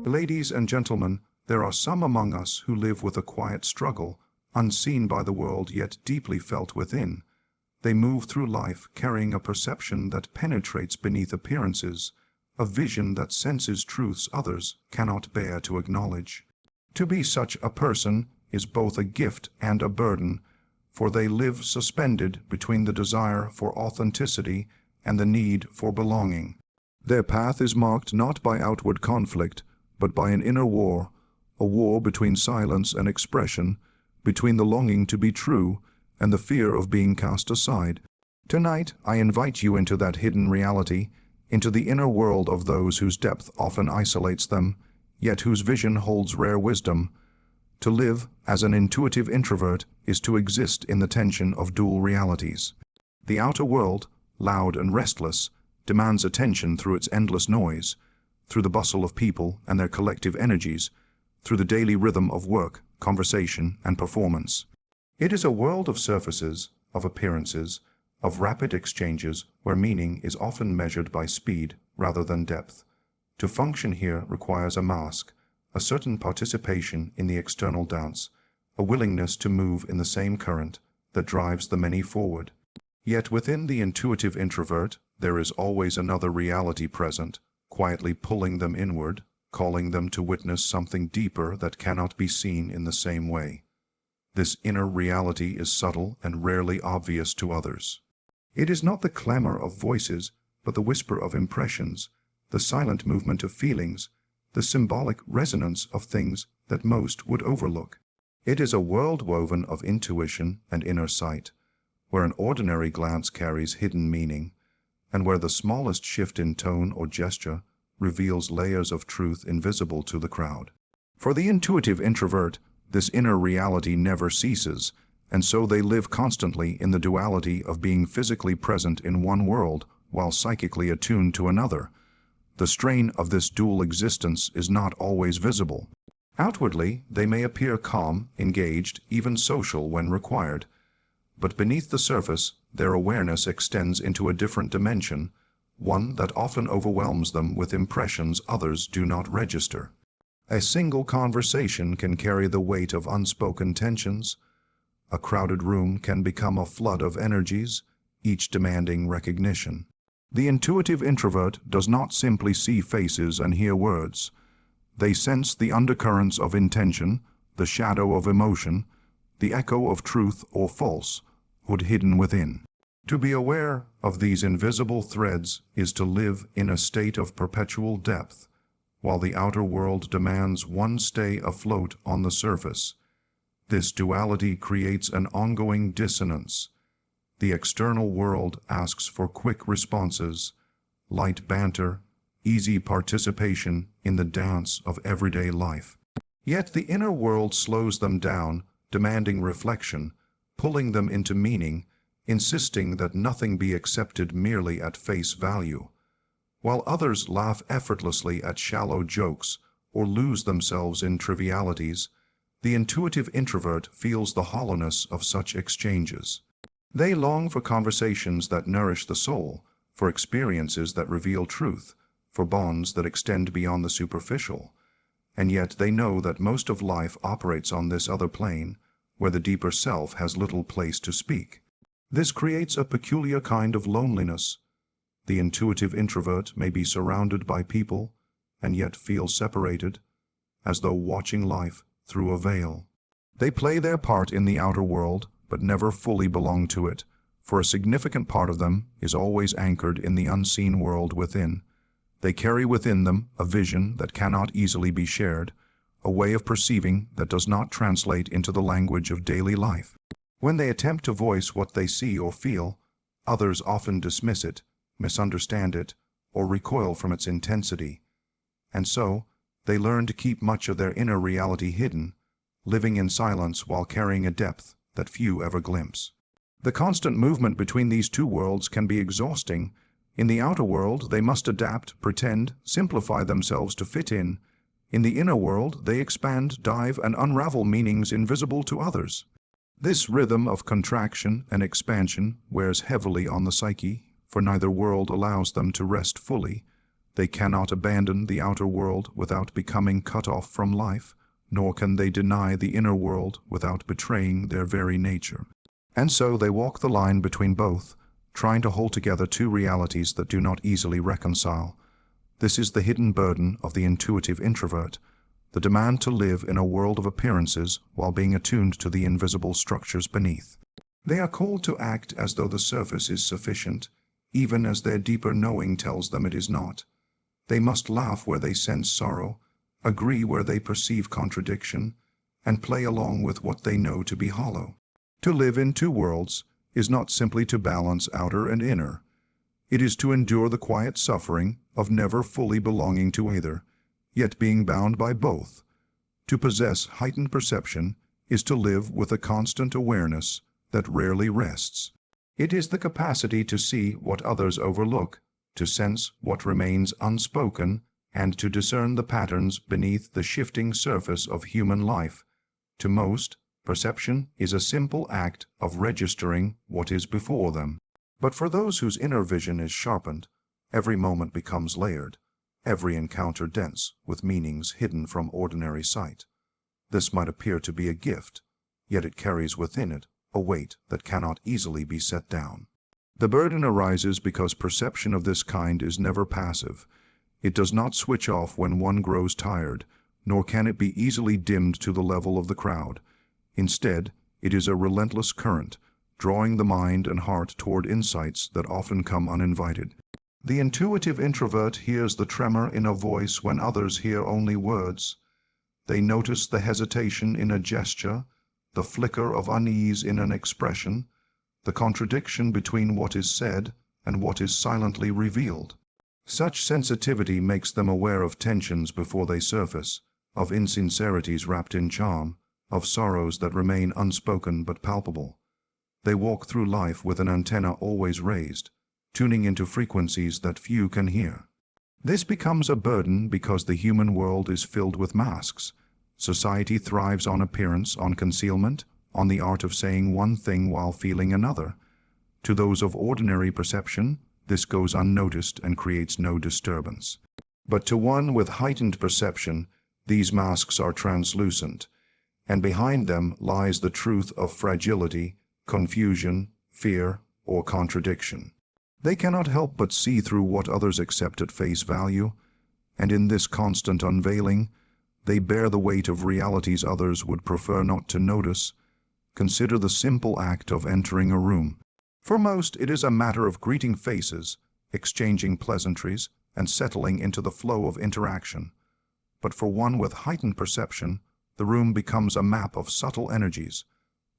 Ladies and gentlemen, there are some among us who live with a quiet struggle, unseen by the world yet deeply felt within. They move through life carrying a perception that penetrates beneath appearances, a vision that senses truths others cannot bear to acknowledge. To be such a person is both a gift and a burden, for they live suspended between the desire for authenticity and the need for belonging. Their path is marked not by outward conflict, but by an inner war, a war between silence and expression, between the longing to be true and the fear of being cast aside. Tonight, I invite you into that hidden reality, into the inner world of those whose depth often isolates them, yet whose vision holds rare wisdom. To live as an intuitive introvert is to exist in the tension of dual realities. The outer world, loud and restless, demands attention through its endless noise, through the bustle of people and their collective energies, through the daily rhythm of work, conversation, and performance. It is a world of surfaces, of appearances, of rapid exchanges where meaning is often measured by speed rather than depth. To function here requires a mask, a certain participation in the external dance, a willingness to move in the same current that drives the many forward. Yet within the intuitive introvert, there is always another reality present, quietly pulling them inward, calling them to witness something deeper that cannot be seen in the same way. This inner reality is subtle and rarely obvious to others. It is not the clamor of voices, but the whisper of impressions, the silent movement of feelings, the symbolic resonance of things that most would overlook. It is a world woven of intuition and inner sight, where an ordinary glance carries hidden meaning, and where the smallest shift in tone or gesture reveals layers of truth invisible to the crowd. For the intuitive introvert, this inner reality never ceases, and so they live constantly in the duality of being physically present in one world while psychically attuned to another. The strain of this dual existence is not always visible. Outwardly, they may appear calm, engaged, even social when required. But beneath the surface, their awareness extends into a different dimension, one that often overwhelms them with impressions others do not register. A single conversation can carry the weight of unspoken tensions. A crowded room can become a flood of energies, each demanding recognition. The intuitive introvert does not simply see faces and hear words. They sense the undercurrents of intention, the shadow of emotion, the echo of truth or falsehood hidden within. To be aware of these invisible threads is to live in a state of perpetual depth, while the outer world demands one stay afloat on the surface. This duality creates an ongoing dissonance. The external world asks for quick responses, light banter, easy participation in the dance of everyday life. Yet the inner world slows them down, demanding reflection, pulling them into meaning, insisting that nothing be accepted merely at face value. While others laugh effortlessly at shallow jokes or lose themselves in trivialities, the intuitive introvert feels the hollowness of such exchanges. They long for conversations that nourish the soul, for experiences that reveal truth, for bonds that extend beyond the superficial. And yet they know that most of life operates on this other plane, where the deeper self has little place to speak. This creates a peculiar kind of loneliness. The intuitive introvert may be surrounded by people, and yet feel separated, as though watching life through a veil. They play their part in the outer world, but never fully belong to it, for a significant part of them is always anchored in the unseen world within. They carry within them a vision that cannot easily be shared, a way of perceiving that does not translate into the language of daily life. When they attempt to voice what they see or feel, others often dismiss it, misunderstand it, or recoil from its intensity. And so, they learn to keep much of their inner reality hidden, living in silence while carrying a depth that few ever glimpse. The constant movement between these two worlds can be exhausting. In the outer world, they must adapt, pretend, simplify themselves to fit in. In the inner world, they expand, dive, and unravel meanings invisible to others. This rhythm of contraction and expansion wears heavily on the psyche, for neither world allows them to rest fully. They cannot abandon the outer world without becoming cut off from life, nor can they deny the inner world without betraying their very nature. And so they walk the line between both, trying to hold together two realities that do not easily reconcile. This is the hidden burden of the intuitive introvert, the demand to live in a world of appearances while being attuned to the invisible structures beneath. They are called to act as though the surface is sufficient, even as their deeper knowing tells them it is not. They must laugh where they sense sorrow, agree where they perceive contradiction, and play along with what they know to be hollow. To live in two worlds is not simply to balance outer and inner. It is to endure the quiet suffering of never fully belonging to either, yet being bound by both. To possess heightened perception is to live with a constant awareness that rarely rests. It is the capacity to see what others overlook, to sense what remains unspoken, and to discern the patterns beneath the shifting surface of human life. To most, perception is a simple act of registering what is before them. But for those whose inner vision is sharpened, every moment becomes layered, every encounter dense with meanings hidden from ordinary sight. This might appear to be a gift, yet it carries within it a weight that cannot easily be set down. The burden arises because perception of this kind is never passive. It does not switch off when one grows tired, nor can it be easily dimmed to the level of the crowd. Instead, it is a relentless current, drawing the mind and heart toward insights that often come uninvited. The intuitive introvert hears the tremor in a voice when others hear only words. They notice the hesitation in a gesture, the flicker of unease in an expression, the contradiction between what is said and what is silently revealed. Such sensitivity makes them aware of tensions before they surface, of insincerities wrapped in charm, of sorrows that remain unspoken but palpable. They walk through life with an antenna always raised, tuning into frequencies that few can hear. This becomes a burden because the human world is filled with masks. Society thrives on appearance, on concealment, on the art of saying one thing while feeling another. To those of ordinary perception, this goes unnoticed and creates no disturbance. But to one with heightened perception, these masks are translucent, and behind them lies the truth of fragility, confusion, fear, or contradiction. They cannot help but see through what others accept at face value, and in this constant unveiling, they bear the weight of realities others would prefer not to notice. Consider the simple act of entering a room. For most, it is a matter of greeting faces, exchanging pleasantries, and settling into the flow of interaction. But for one with heightened perception, the room becomes a map of subtle energies.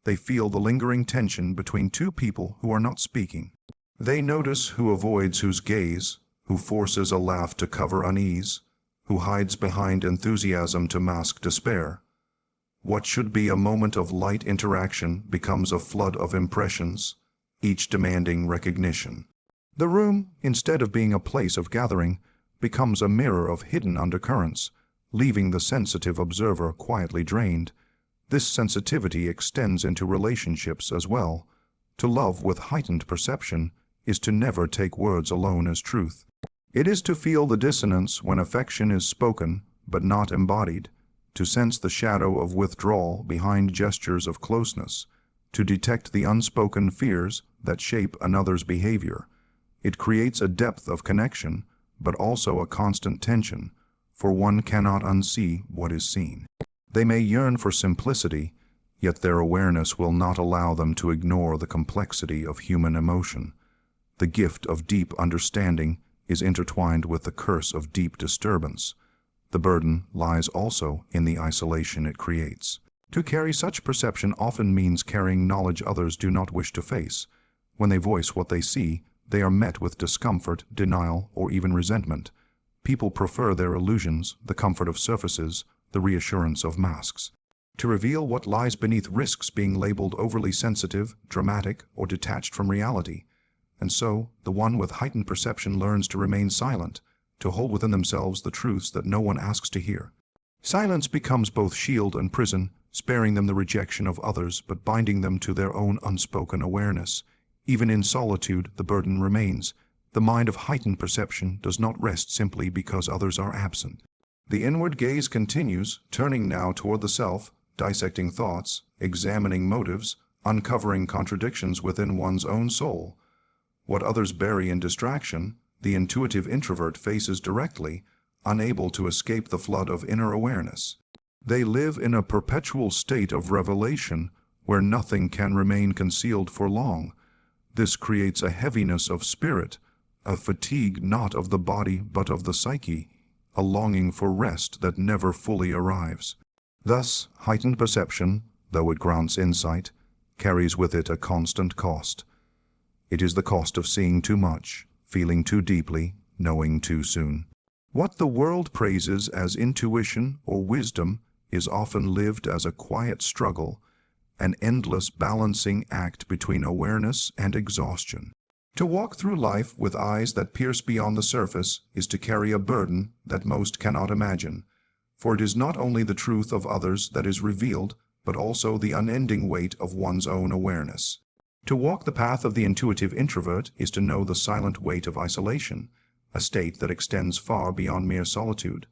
They feel the lingering tension between two people who are not speaking. They notice who avoids whose gaze, who forces a laugh to cover unease, who hides behind enthusiasm to mask despair. What should be a moment of light interaction becomes a flood of impressions, each demanding recognition. The room, instead of being a place of gathering, becomes a mirror of hidden undercurrents, leaving the sensitive observer quietly drained. This sensitivity extends into relationships as well. To love with heightened perception is to never take words alone as truth. It is to feel the dissonance when affection is spoken but not embodied, to sense the shadow of withdrawal behind gestures of closeness, to detect the unspoken fears that shape another's behavior. It creates a depth of connection, but also a constant tension, for one cannot unsee what is seen. They may yearn for simplicity, yet their awareness will not allow them to ignore the complexity of human emotion. The gift of deep understanding is intertwined with the curse of deep disturbance. The burden lies also in the isolation it creates. To carry such perception often means carrying knowledge others do not wish to face. When they voice what they see, they are met with discomfort, denial, or even resentment. People prefer their illusions, the comfort of surfaces, the reassurance of masks. To reveal what lies beneath risks being labeled overly sensitive, dramatic, or detached from reality. And so, the one with heightened perception learns to remain silent, to hold within themselves the truths that no one asks to hear. Silence becomes both shield and prison, sparing them the rejection of others but binding them to their own unspoken awareness. Even in solitude, the burden remains. The mind of heightened perception does not rest simply because others are absent. The inward gaze continues, turning now toward the self, dissecting thoughts, examining motives, uncovering contradictions within one's own soul. What others bury in distraction, the intuitive introvert faces directly, unable to escape the flood of inner awareness. They live in a perpetual state of revelation where nothing can remain concealed for long. This creates a heaviness of spirit, a fatigue not of the body but of the psyche, a longing for rest that never fully arrives. Thus, heightened perception, though it grants insight, carries with it a constant cost. It is the cost of seeing too much, feeling too deeply, knowing too soon. What the world praises as intuition or wisdom is often lived as a quiet struggle, an endless balancing act between awareness and exhaustion. To walk through life with eyes that pierce beyond the surface is to carry a burden that most cannot imagine, for it is not only the truth of others that is revealed, but also the unending weight of one's own awareness. To walk the path of the intuitive introvert is to know the silent weight of isolation, a state that extends far beyond mere solitude.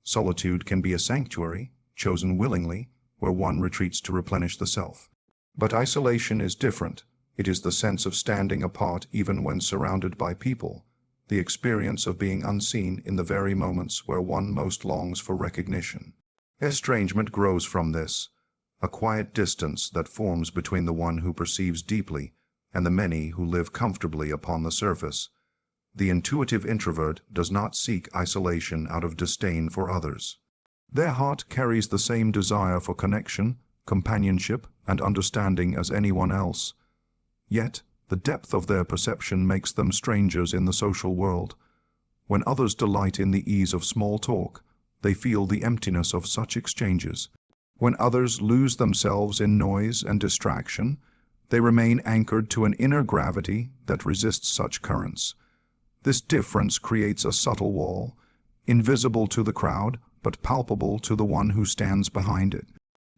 Solitude can be a sanctuary, chosen willingly, where one retreats to replenish the self. But isolation is different. It is the sense of standing apart even when surrounded by people, the experience of being unseen in the very moments where one most longs for recognition. Estrangement grows from this, a quiet distance that forms between the one who perceives deeply and the many who live comfortably upon the surface. The intuitive introvert does not seek isolation out of disdain for others. Their heart carries the same desire for connection, companionship, and understanding as anyone else. Yet, the depth of their perception makes them strangers in the social world. When others delight in the ease of small talk, they feel the emptiness of such exchanges. When others lose themselves in noise and distraction, they remain anchored to an inner gravity that resists such currents. This difference creates a subtle wall, invisible to the crowd, but palpable to the one who stands behind it.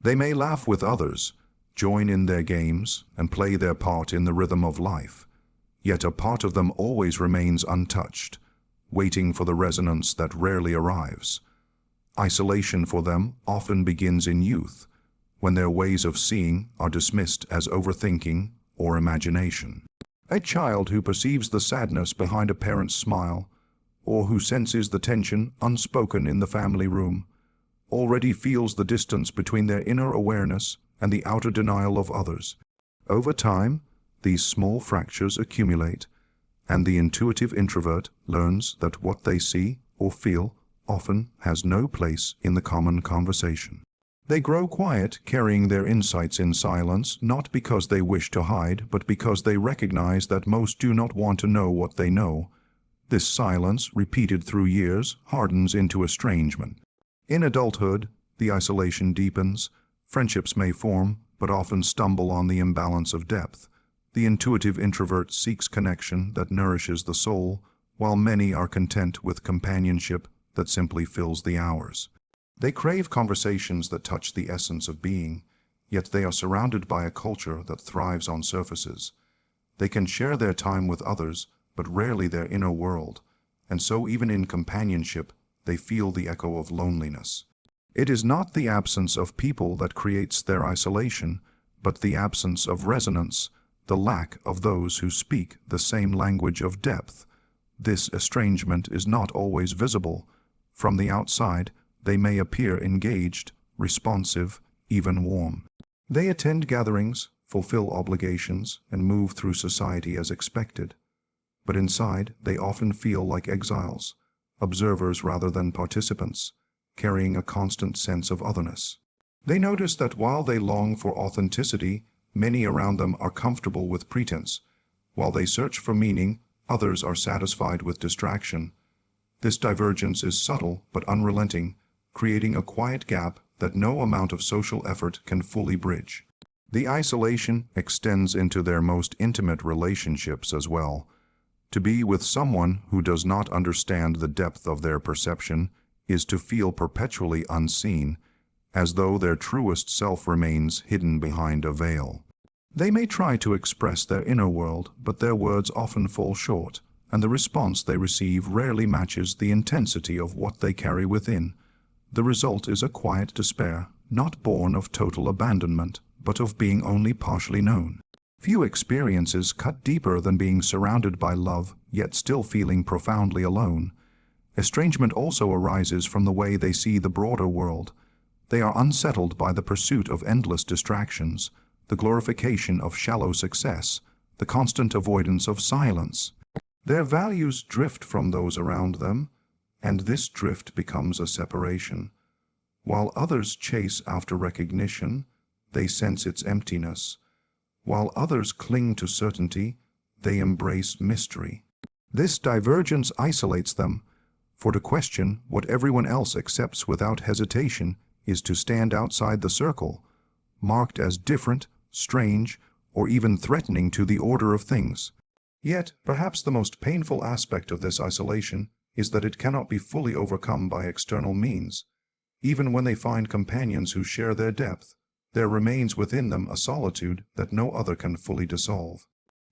They may laugh with others, join in their games, and play their part in the rhythm of life. Yet a part of them always remains untouched, waiting for the resonance that rarely arrives. Isolation for them often begins in youth, when their ways of seeing are dismissed as overthinking or imagination. A child who perceives the sadness behind a parent's smile, or who senses the tension unspoken in the family room, already feels the distance between their inner awareness and the outer denial of others. Over time, these small fractures accumulate, and the intuitive introvert learns that what they see or feel often has no place in the common conversation. They grow quiet, carrying their insights in silence, not because they wish to hide, but because they recognize that most do not want to know what they know. This silence, repeated through years, hardens into estrangement. In adulthood, the isolation deepens. Friendships may form, but often stumble on the imbalance of depth. The intuitive introvert seeks connection that nourishes the soul, while many are content with companionship that simply fills the hours. They crave conversations that touch the essence of being, yet they are surrounded by a culture that thrives on surfaces. They can share their time with others, but rarely their inner world, and so even in companionship, they feel the echo of loneliness. It is not the absence of people that creates their isolation, but the absence of resonance, the lack of those who speak the same language of depth. This estrangement is not always visible. From the outside, they may appear engaged, responsive, even warm. They attend gatherings, fulfill obligations, and move through society as expected. But inside, they often feel like exiles, observers rather than participants, carrying a constant sense of otherness. They notice that while they long for authenticity, many around them are comfortable with pretense. While they search for meaning, others are satisfied with distraction. This divergence is subtle but unrelenting, creating a quiet gap that no amount of social effort can fully bridge. The isolation extends into their most intimate relationships as well. To be with someone who does not understand the depth of their perception is to feel perpetually unseen, as though their truest self remains hidden behind a veil. They may try to express their inner world, but their words often fall short, and the response they receive rarely matches the intensity of what they carry within. The result is a quiet despair, not born of total abandonment, but of being only partially known. Few experiences cut deeper than being surrounded by love, yet still feeling profoundly alone. Estrangement also arises from the way they see the broader world. They are unsettled by the pursuit of endless distractions, the glorification of shallow success, the constant avoidance of silence. Their values drift from those around them, and this drift becomes a separation. While others chase after recognition, they sense its emptiness. While others cling to certainty, they embrace mystery. This divergence isolates them, for to question what everyone else accepts without hesitation is to stand outside the circle, marked as different, strange, or even threatening to the order of things. Yet, perhaps the most painful aspect of this isolation is that it cannot be fully overcome by external means. Even when they find companions who share their depth, there remains within them a solitude that no other can fully dissolve.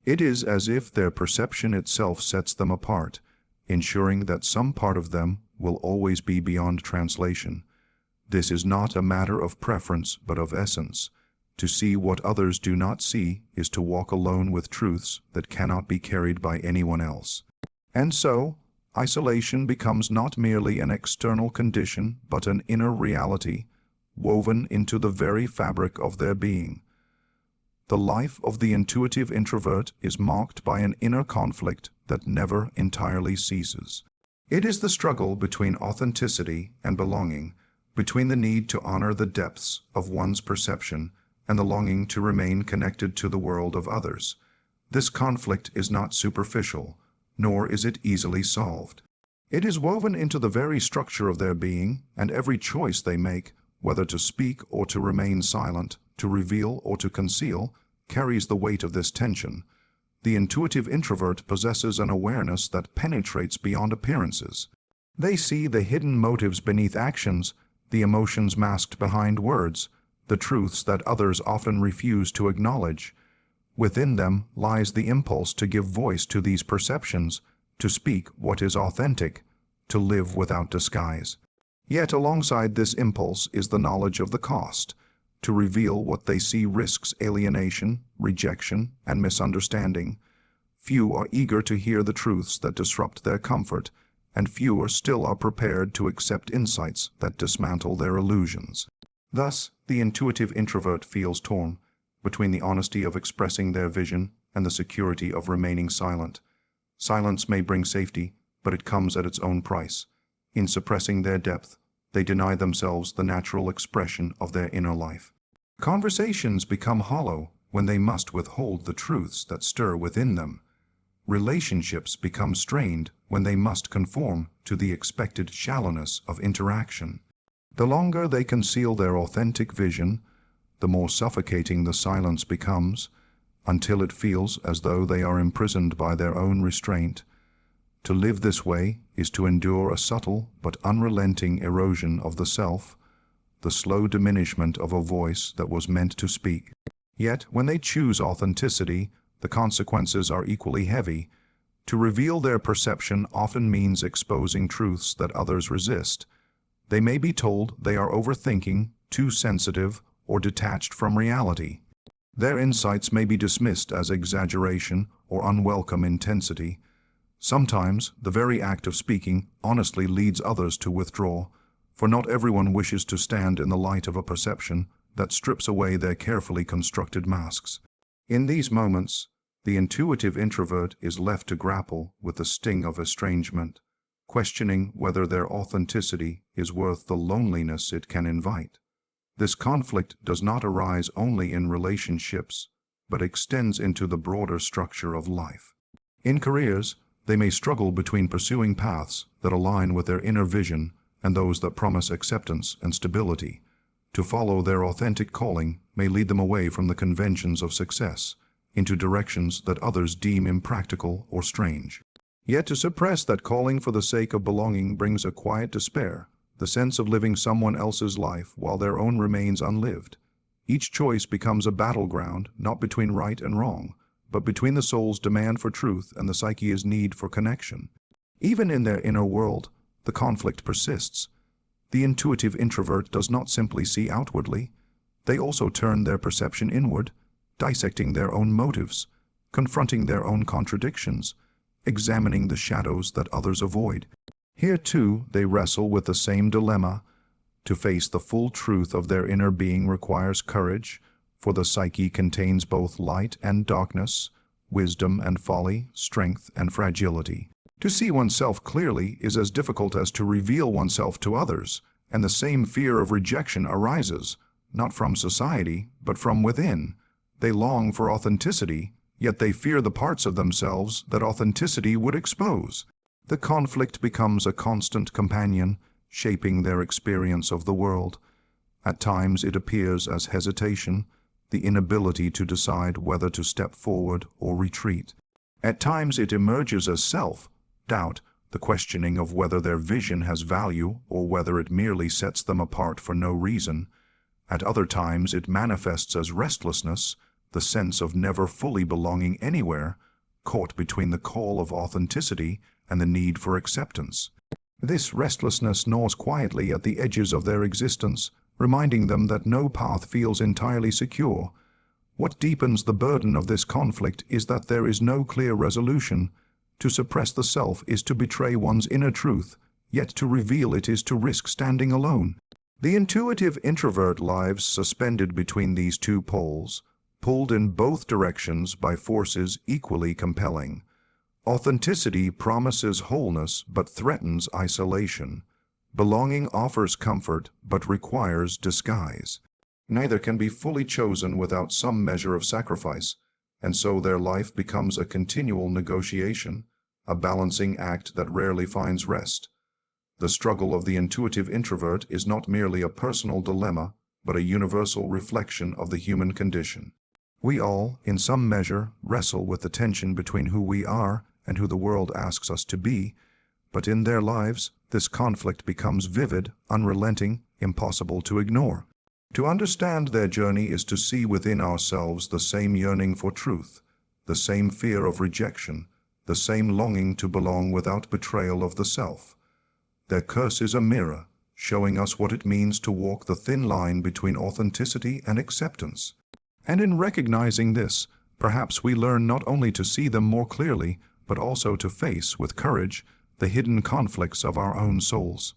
It is as if their perception itself sets them apart, ensuring that some part of them will always be beyond translation. This is not a matter of preference, but of essence. To see what others do not see is to walk alone with truths that cannot be carried by anyone else. And so, isolation becomes not merely an external condition, but an inner reality, woven into the very fabric of their being. The life of the intuitive introvert is marked by an inner conflict that never entirely ceases. It is the struggle between authenticity and belonging, between the need to honor the depths of one's perception and the longing to remain connected to the world of others. This conflict is not superficial, nor is it easily solved. It is woven into the very structure of their being, and every choice they make, whether to speak or to remain silent, to reveal or to conceal, carries the weight of this tension. The intuitive introvert possesses an awareness that penetrates beyond appearances. They see the hidden motives beneath actions, the emotions masked behind words, the truths that others often refuse to acknowledge. Within them lies the impulse to give voice to these perceptions, to speak what is authentic, to live without disguise. Yet alongside this impulse is the knowledge of the cost. To reveal what they see risks alienation, rejection, and misunderstanding. Few are eager to hear the truths that disrupt their comfort, and fewer still are prepared to accept insights that dismantle their illusions. Thus, the intuitive introvert feels torn between the honesty of expressing their vision and the security of remaining silent. Silence may bring safety, but it comes at its own price. In suppressing their depth, they deny themselves the natural expression of their inner life. Conversations become hollow when they must withhold the truths that stir within them. Relationships become strained when they must conform to the expected shallowness of interaction. The longer they conceal their authentic vision, the more suffocating the silence becomes, until it feels as though they are imprisoned by their own restraint. To live this way is to endure a subtle but unrelenting erosion of the self, the slow diminishment of a voice that was meant to speak. Yet, when they choose authenticity, the consequences are equally heavy. To reveal their perception often means exposing truths that others resist. They may be told they are overthinking, too sensitive, or detached from reality. Their insights may be dismissed as exaggeration or unwelcome intensity. Sometimes, the very act of speaking honestly leads others to withdraw, for not everyone wishes to stand in the light of a perception that strips away their carefully constructed masks. In these moments, the intuitive introvert is left to grapple with the sting of estrangement, questioning whether their authenticity is worth the loneliness it can invite. This conflict does not arise only in relationships, but extends into the broader structure of life. In careers, they may struggle between pursuing paths that align with their inner vision and those that promise acceptance and stability. To follow their authentic calling may lead them away from the conventions of success, into directions that others deem impractical or strange. Yet to suppress that calling for the sake of belonging brings a quiet despair, the sense of living someone else's life while their own remains unlived. Each choice becomes a battleground, not between right and wrong, but between the soul's demand for truth and the psyche's need for connection. Even in their inner world, the conflict persists. The intuitive introvert does not simply see outwardly. They also turn their perception inward, dissecting their own motives, confronting their own contradictions, examining the shadows that others avoid. Here, too, they wrestle with the same dilemma. To face the full truth of their inner being requires courage, for the psyche contains both light and darkness, wisdom and folly, strength and fragility. To see oneself clearly is as difficult as to reveal oneself to others, and the same fear of rejection arises, not from society, but from within. They long for authenticity, yet they fear the parts of themselves that authenticity would expose. The conflict becomes a constant companion, shaping their experience of the world. At times it appears as hesitation, the inability to decide whether to step forward or retreat. At times it emerges as self-doubt, the questioning of whether their vision has value or whether it merely sets them apart for no reason. At other times it manifests as restlessness, the sense of never fully belonging anywhere, caught between the call of authenticity and the need for acceptance. This restlessness gnaws quietly at the edges of their existence, reminding them that no path feels entirely secure. What deepens the burden of this conflict is that there is no clear resolution. To suppress the self is to betray one's inner truth, yet to reveal it is to risk standing alone. The intuitive introvert lives suspended between these two poles, pulled in both directions by forces equally compelling. Authenticity promises wholeness but threatens isolation. Belonging offers comfort but requires disguise. Neither can be fully chosen without some measure of sacrifice, and so their life becomes a continual negotiation, a balancing act that rarely finds rest. The struggle of the intuitive introvert is not merely a personal dilemma, but a universal reflection of the human condition. We all, in some measure, wrestle with the tension between who we are and who the world asks us to be, but in their lives, this conflict becomes vivid, unrelenting, impossible to ignore. To understand their journey is to see within ourselves the same yearning for truth, the same fear of rejection, the same longing to belong without betrayal of the self. Their curse is a mirror, showing us what it means to walk the thin line between authenticity and acceptance. And in recognizing this, perhaps we learn not only to see them more clearly, but also to face with courage the hidden conflicts of our own souls.